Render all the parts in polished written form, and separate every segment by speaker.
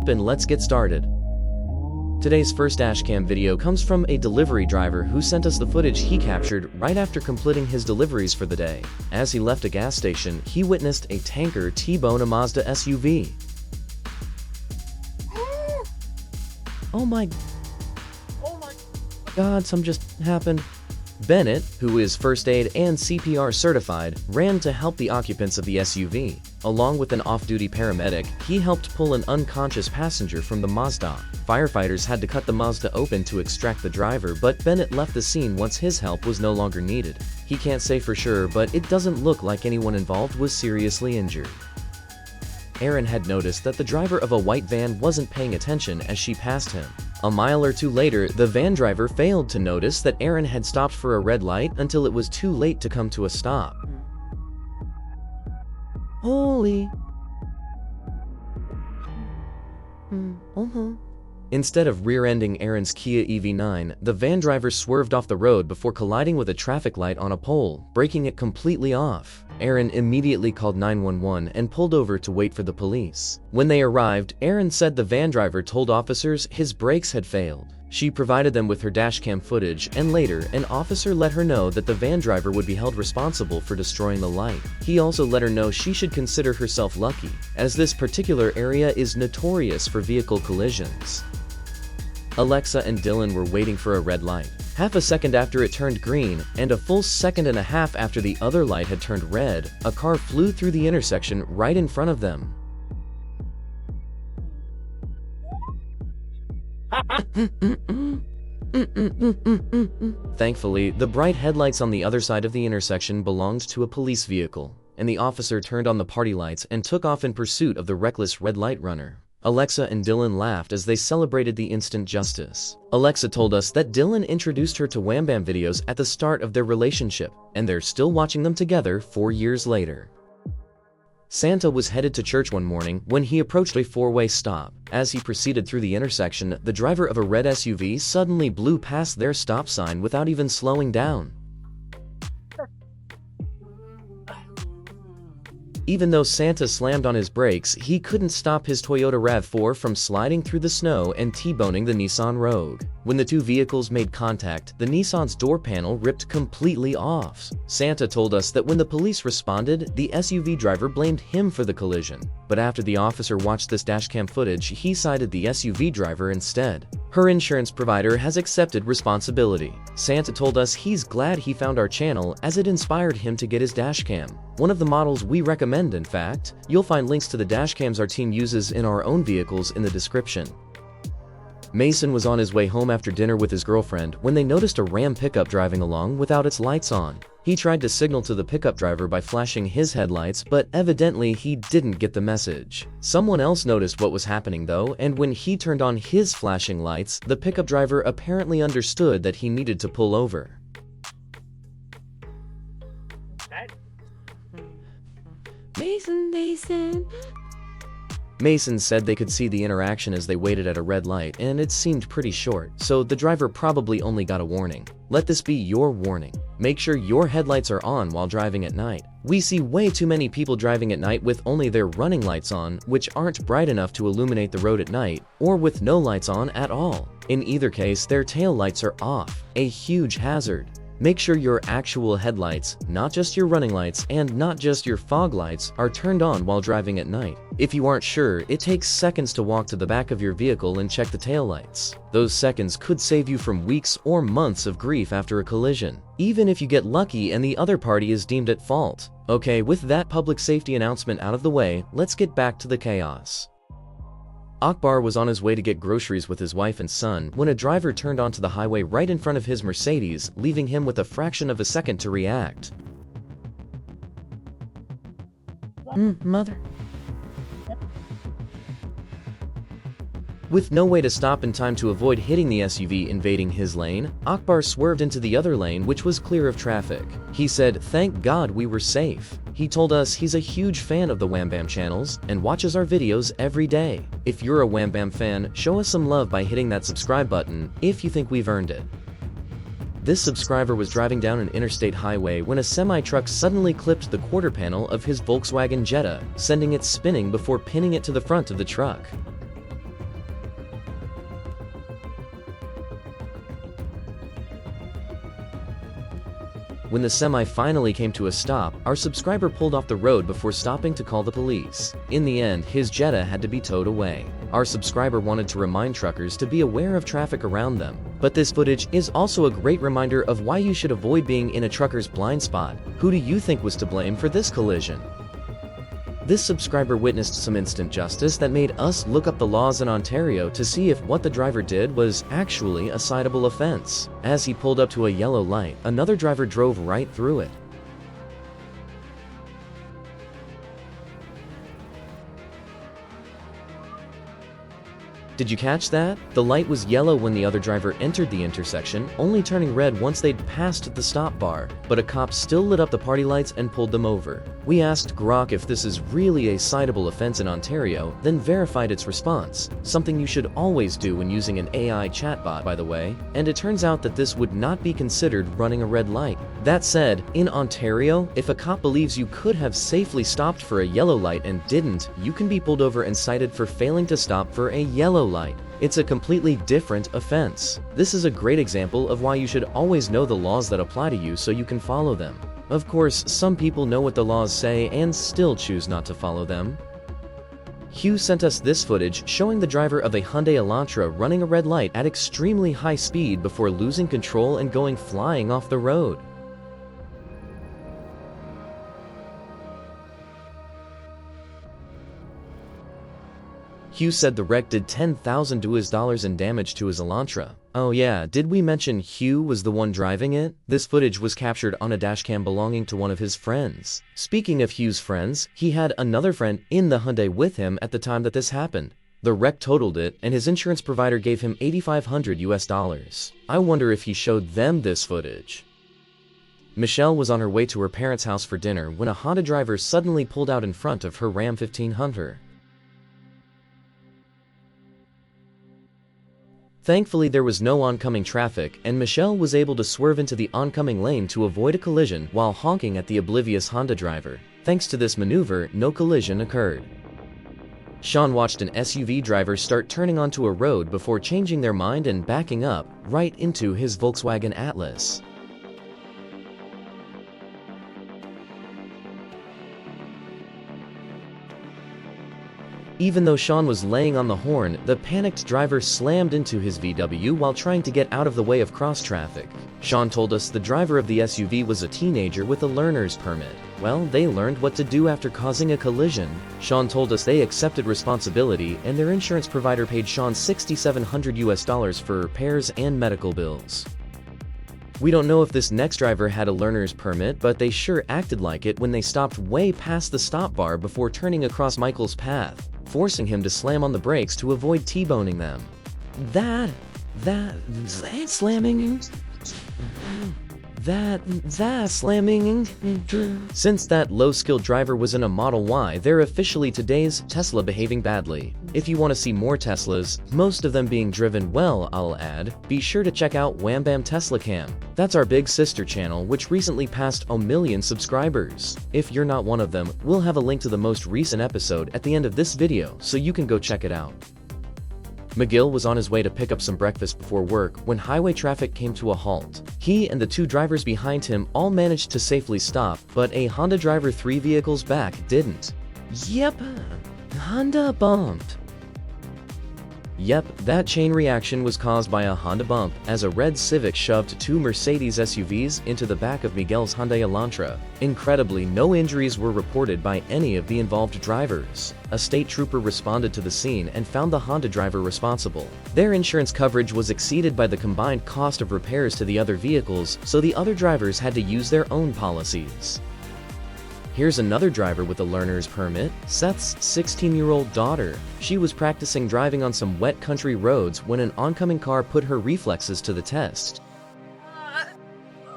Speaker 1: and let's get started. Today's first dashcam video comes from a delivery driver who sent us the footage he captured right after completing his deliveries for the day. As he left a gas station, he witnessed a tanker T-bone a Mazda SUV. Oh my God, something just happened. Bennett, who is first aid and CPR certified, ran to help the occupants of the SUV. Along with an off-duty paramedic, he helped pull an unconscious passenger from the Mazda. Firefighters had to cut the Mazda open to extract the driver, but Bennett left the scene once his help was no longer needed. He can't say for sure, but it doesn't look like anyone involved was seriously injured. Erin had noticed that the driver of a white van wasn't paying attention as she passed him. A mile or two later, the van driver failed to notice that Erin had stopped for a red light until it was too late to come to a stop. Holy. Instead of rear-ending Erin's Kia EV9, the van driver swerved off the road before colliding with a traffic light on a pole, breaking it completely off. Erin immediately called 911 and pulled over to wait for the police. When they arrived, Erin said the van driver told officers his brakes had failed. She provided them with her dashcam footage, and later, an officer let her know that the van driver would be held responsible for destroying the light. He also let her know she should consider herself lucky, as this particular area is notorious for vehicle collisions. Alexa and Dylan were waiting for a red light. Half a second after it turned green, and a full second and a half after the other light had turned red, a car flew through the intersection right in front of them. Thankfully, the bright headlights on the other side of the intersection belonged to a police vehicle, and the officer turned on the party lights and took off in pursuit of the reckless red light runner. Alexa and Dylan laughed as they celebrated the instant justice. Alexa told us that Dylan introduced her to Wham Bam videos at the start of their relationship, and they're still watching them together 4 years later. Santa was headed to church one morning when he approached a four-way stop. As he proceeded through the intersection, the driver of a red SUV suddenly blew past their stop sign without even slowing down. Even though Santa slammed on his brakes, he couldn't stop his Toyota RAV4 from sliding through the snow and T-boning the Nissan Rogue. When the two vehicles made contact, the Nissan's door panel ripped completely off. Santa told us that when the police responded, the SUV driver blamed him for the collision. But after the officer watched this dashcam footage, he cited the SUV driver instead. Her insurance provider has accepted responsibility. Santa told us he's glad he found our channel as it inspired him to get his dashcam. One of the models we recommend, in fact. You'll find links to the dashcams our team uses in our own vehicles in the description. Mason was on his way home after dinner with his girlfriend when they noticed a Ram pickup driving along without its lights on. He tried to signal to the pickup driver by flashing his headlights, but evidently he didn't get the message. Someone else noticed what was happening though, and when he turned on his flashing lights, the pickup driver apparently understood that he needed to pull over. Mason said they could see the interaction as they waited at a red light, and it seemed pretty short, so the driver probably only got a warning. Let this be your warning. Make sure your headlights are on while driving at night. We see way too many people driving at night with only their running lights on, which aren't bright enough to illuminate the road at night, or with no lights on at all. In either case, their tail lights are off, a huge hazard. Make sure your actual headlights, not just your running lights and not just your fog lights, are turned on while driving at night. If you aren't sure, it takes seconds to walk to the back of your vehicle and check the taillights. Those seconds could save you from weeks or months of grief after a collision, even if you get lucky and the other party is deemed at fault. Okay, with that public safety announcement out of the way, let's get back to the chaos. Akbar was on his way to get groceries with his wife and son when a driver turned onto the highway right in front of his Mercedes, leaving him with a fraction of a second to react. Mother. With no way to stop in time to avoid hitting the SUV invading his lane, Akbar swerved into the other lane, which was clear of traffic. He said, "Thank God we were safe." He told us he's a huge fan of the Wham Bam channels and watches our videos every day. If you're a Wham Bam fan, show us some love by hitting that subscribe button if you think we've earned it. This subscriber was driving down an interstate highway when a semi-truck suddenly clipped the quarter panel of his Volkswagen Jetta, sending it spinning before pinning it to the front of the truck. When the semi finally came to a stop, our subscriber pulled off the road before stopping to call the police. In the end, his Jetta had to be towed away. Our subscriber wanted to remind truckers to be aware of traffic around them. But this footage is also a great reminder of why you should avoid being in a trucker's blind spot. Who do you think was to blame for this collision? This subscriber witnessed some instant justice that made us look up the laws in Ontario to see if what the driver did was actually a citable offense. As he pulled up to a yellow light, another driver drove right through it. Did you catch that? The light was yellow when the other driver entered the intersection, only turning red once they'd passed the stop bar, but a cop still lit up the party lights and pulled them over. We asked Grok if this is really a citable offense in Ontario, then verified its response, something you should always do when using an AI chatbot, by the way, and it turns out that this would not be considered running a red light. That said, in Ontario, if a cop believes you could have safely stopped for a yellow light and didn't, you can be pulled over and cited for failing to stop for a yellow light. It's a completely different offense. This is a great example of why you should always know the laws that apply to you so you can follow them. Of course, some people know what the laws say and still choose not to follow them. Hugh sent us this footage showing the driver of a Hyundai Elantra running a red light at extremely high speed before losing control and going flying off the road. Hugh said the wreck did $10,000 in damage to his Elantra. Oh yeah, did we mention Hugh was the one driving it? This footage was captured on a dashcam belonging to one of his friends. Speaking of Hugh's friends, he had another friend in the Hyundai with him at the time that this happened. The wreck totaled it, and his insurance provider gave him $8,500. I wonder if he showed them this footage. Michelle was on her way to her parents' house for dinner when a Honda driver suddenly pulled out in front of her Ram 1500. Thankfully, there was no oncoming traffic, and Michelle was able to swerve into the oncoming lane to avoid a collision while honking at the oblivious Honda driver. Thanks to this maneuver, no collision occurred. Sean watched an SUV driver start turning onto a road before changing their mind and backing up right into his Volkswagen Atlas. Even though Sean was laying on the horn, the panicked driver slammed into his VW while trying to get out of the way of cross traffic. Sean told us the driver of the SUV was a teenager with a learner's permit. Well, they learned what to do after causing a collision. Sean told us they accepted responsibility and their insurance provider paid Sean $6,700 for repairs and medical bills. We don't know if this next driver had a learner's permit, but they sure acted like it when they stopped way past the stop bar before turning across Michael's path, forcing him to slam on the brakes to avoid T-boning them. That slamming. Since that low-skilled driver was in a Model Y, they're officially today's Tesla behaving badly. If you want to see more Teslas, most of them being driven well, I'll add, be sure to check out Wham Bam Tesla Cam. That's our big sister channel, which recently passed 1 million subscribers. If you're not one of them, we'll have a link to the most recent episode at the end of this video, so you can go check it out. McGill was on his way to pick up some breakfast before work when highway traffic came to a halt. He and the 2 drivers behind him all managed to safely stop, but a Honda driver 3 vehicles back didn't. Yep, Honda bumped. Yep, that chain reaction was caused by a Honda bump as a red Civic shoved 2 Mercedes SUVs into the back of Miguel's Hyundai Elantra. Incredibly, no injuries were reported by any of the involved drivers. A state trooper responded to the scene and found the Honda driver responsible. Their insurance coverage was exceeded by the combined cost of repairs to the other vehicles, so the other drivers had to use their own policies. Here's another driver with a learner's permit, Seth's 16-year-old daughter. She was practicing driving on some wet country roads when an oncoming car put her reflexes to the test.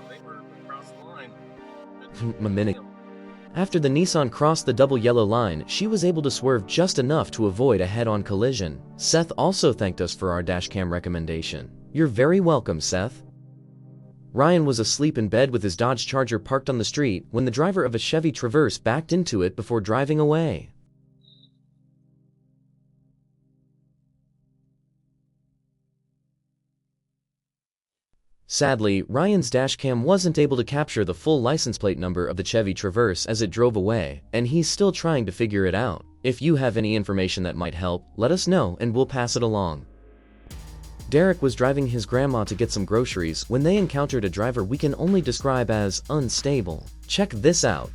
Speaker 2: They were across the line.
Speaker 1: A minute. After the Nissan crossed the double yellow line, she was able to swerve just enough to avoid a head-on collision. Seth also thanked us for our dashcam recommendation. You're very welcome, Seth. Ryan was asleep in bed with his Dodge Charger parked on the street when the driver of a Chevy Traverse backed into it before driving away. Sadly, Ryan's dashcam wasn't able to capture the full license plate number of the Chevy Traverse as it drove away, and he's still trying to figure it out. If you have any information that might help, let us know and we'll pass it along. Derek was driving his grandma to get some groceries when they encountered a driver we can only describe as unstable. Check this out.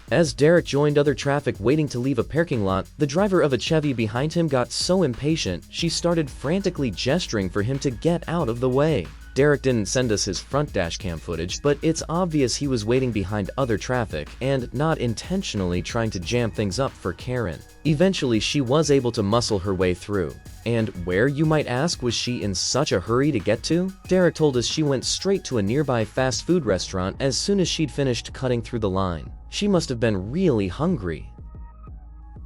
Speaker 1: As Derek joined other traffic waiting to leave a parking lot, the driver of a Chevy behind him got so impatient, she started frantically gesturing for him to get out of the way. Derek didn't send us his front dashcam footage, but it's obvious he was waiting behind other traffic and not intentionally trying to jam things up for Karen. Eventually, she was able to muscle her way through. And where, you might ask, was she in such a hurry to get to? Derek told us she went straight to a nearby fast food restaurant as soon as she'd finished cutting through the line. She must have been really hungry.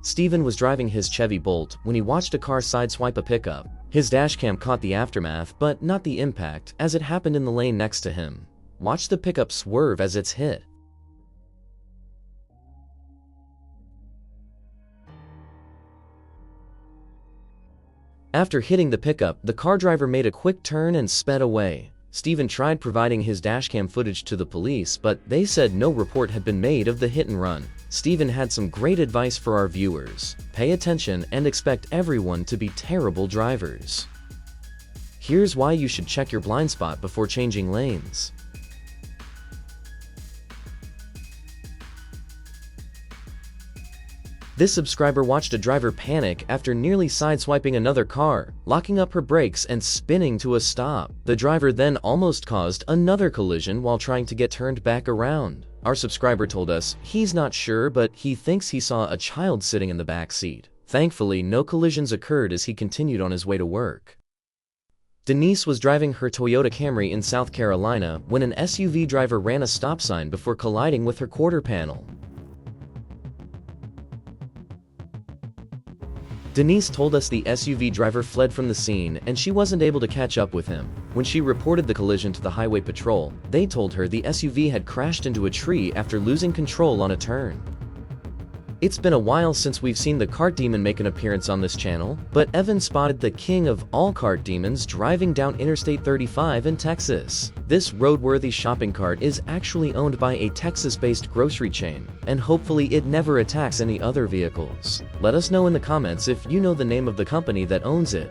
Speaker 1: Steven was driving his Chevy Bolt when he watched a car sideswipe a pickup. His dashcam caught the aftermath, but not the impact, as it happened in the lane next to him. Watch the pickup swerve as it's hit. After hitting the pickup, the car driver made a quick turn and sped away. Steven tried providing his dashcam footage to the police, but they said no report had been made of the hit and run. Steven had some great advice for our viewers. Pay attention and expect everyone to be terrible drivers. Here's why you should check your blind spot before changing lanes. This subscriber watched a driver panic after nearly sideswiping another car, locking up her brakes and spinning to a stop. The driver then almost caused another collision while trying to get turned back around. Our subscriber told us he's not sure, but he thinks he saw a child sitting in the back seat. Thankfully, no collisions occurred as he continued on his way to work. Denise was driving her Toyota Camry in South Carolina when an SUV driver ran a stop sign before colliding with her quarter panel. Denise told us the SUV driver fled from the scene and she wasn't able to catch up with him. When she reported the collision to the highway patrol, they told her the SUV had crashed into a tree after losing control on a turn. It's been a while since we've seen the cart demon make an appearance on this channel, but Evan spotted the king of all cart demons driving down Interstate 35 in Texas. This roadworthy shopping cart is actually owned by a Texas-based grocery chain, and hopefully it never attacks any other vehicles. Let us know in the comments if you know the name of the company that owns it.